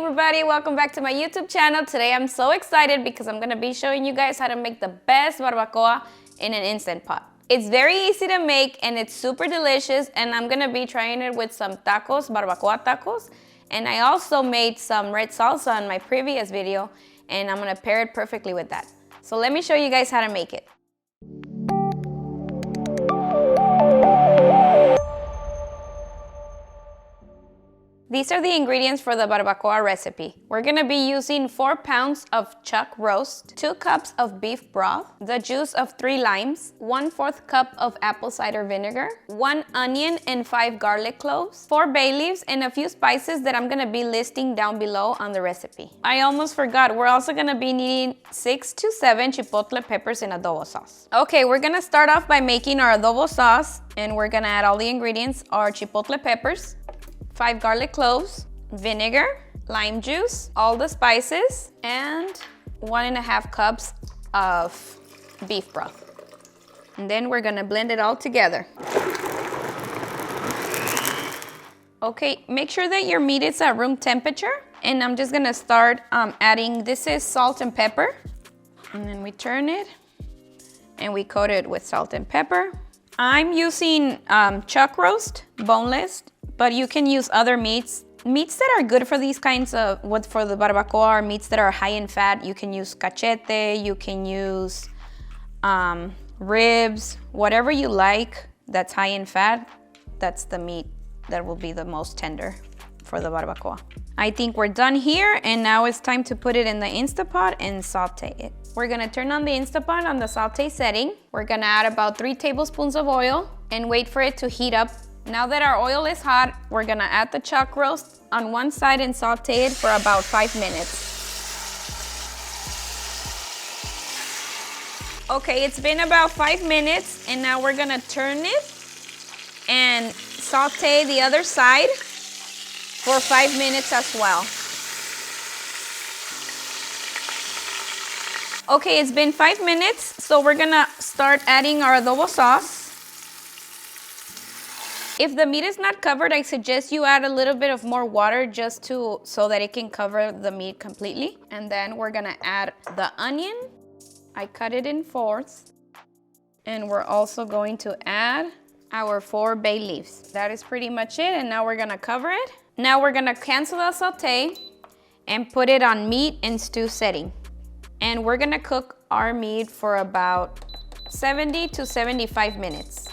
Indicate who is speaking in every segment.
Speaker 1: everybody, welcome back to my YouTube channel. Today I'm so excited because I'm gonna be showing you guys how to make the best barbacoa in an Instant Pot. It's very easy to make and it's super delicious, and I'm gonna be trying it with some tacos, barbacoa tacos. And I also made some red salsa in my previous video, and I'm gonna pair it perfectly with that. So let me show you guys how to make it. These are the ingredients for the barbacoa recipe. We're gonna be using 4 pounds of chuck roast, 2 cups of beef broth, the juice of 3 limes, 1/4 cup of apple cider vinegar, 1 onion and 5 garlic cloves, 4 bay leaves, and a few spices that I'm gonna be listing down below on the recipe. I almost forgot, we're also gonna be needing 6 to 7 chipotle peppers in adobo sauce. Okay, we're gonna start off by making our adobo sauce, and we're gonna add all the ingredients: our chipotle peppers, 5 garlic cloves, vinegar, lime juice, all the spices, and 1.5 cups of beef broth. And then we're gonna blend it all together. Okay, make sure that your meat is at room temperature. And I'm just gonna start adding, this is salt and pepper. And then we turn it and we coat it with salt and pepper. I'm using chuck roast, boneless, but you can use other meats. Meats that are good for these kinds of, for the barbacoa, are meats that are high in fat. You can use cachete, you can use ribs, whatever you like that's high in fat, that's the meat that will be the most tender for the barbacoa. I think we're done here, and now it's time to put it in the Instant Pot and saute it. We're gonna turn on the Instant Pot on the saute setting. We're gonna add about 3 tablespoons of oil and wait for it to heat up. Now that our oil is hot, we're gonna add the chuck roast on one side and saute it for about 5 minutes. Okay, it's been about 5 minutes, and now we're gonna turn it and saute the other side for 5 minutes as well. Okay, it's been 5 minutes, so we're gonna start adding our adobo sauce. If the meat is not covered, I suggest you add a little bit of more water just so that it can cover the meat completely. And then we're gonna add the onion. I cut it in 4ths. And we're also going to add our 4 bay leaves. That is pretty much it, and now we're gonna cover it. Now we're gonna cancel the saute and put it on meat and stew setting. And we're gonna cook our meat for about 70 to 75 minutes.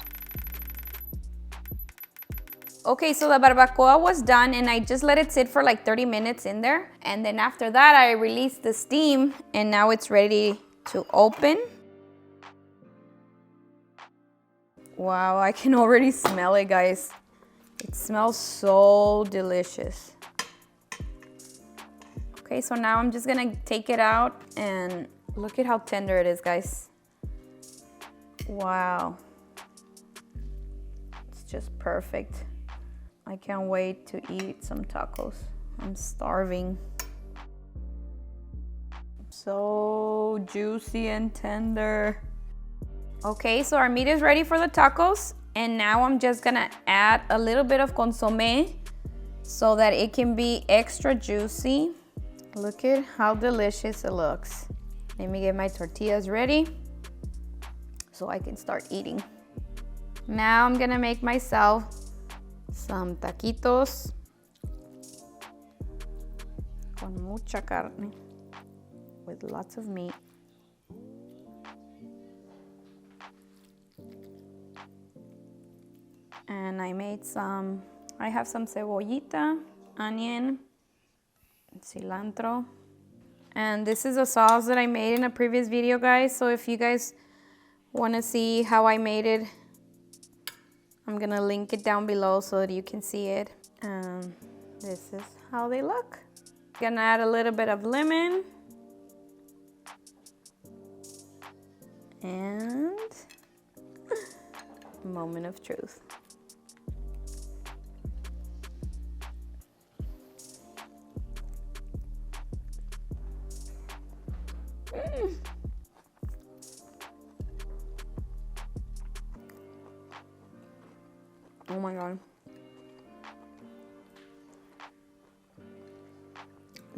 Speaker 1: Okay, so the barbacoa was done, and I just let it sit for like 30 minutes in there. And then after that, I released the steam, and now it's ready to open. Wow, I can already smell it, guys. It smells so delicious. Okay, so now I'm just gonna take it out, and look at how tender it is, guys. Wow. It's just perfect. I can't wait to eat some tacos. I'm starving. So juicy and tender. Okay, so our meat is ready for the tacos, and now I'm just gonna add a little bit of consommé so that it can be extra juicy. Look at how delicious it looks. Let me get my tortillas ready so I can start eating. Now I'm gonna make myself some taquitos con mucha carne, with lots of meat. And I have some cebollita, onion, cilantro. And this is a sauce that I made in a previous video, guys. So if you guys wanna see how I made it, I'm gonna link it down below so that you can see it. This is how they look. Gonna add a little bit of lemon. And moment of truth. Oh my God.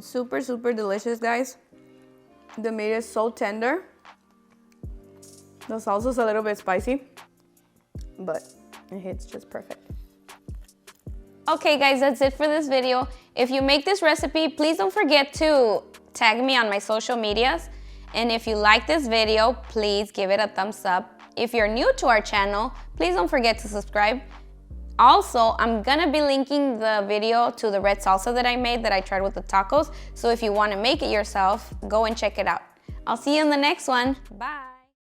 Speaker 1: Super, super delicious, guys. The meat is so tender. The salsa's a little bit spicy, but it hits just perfect. Okay guys, that's it for this video. If you make this recipe, please don't forget to tag me on my social medias. And if you like this video, please give it a thumbs up. If you're new to our channel, please don't forget to subscribe. Also, I'm gonna be linking the video to the red salsa that I made that I tried with the tacos. So if you wanna make it yourself, go and check it out. I'll see you in the next one. Bye.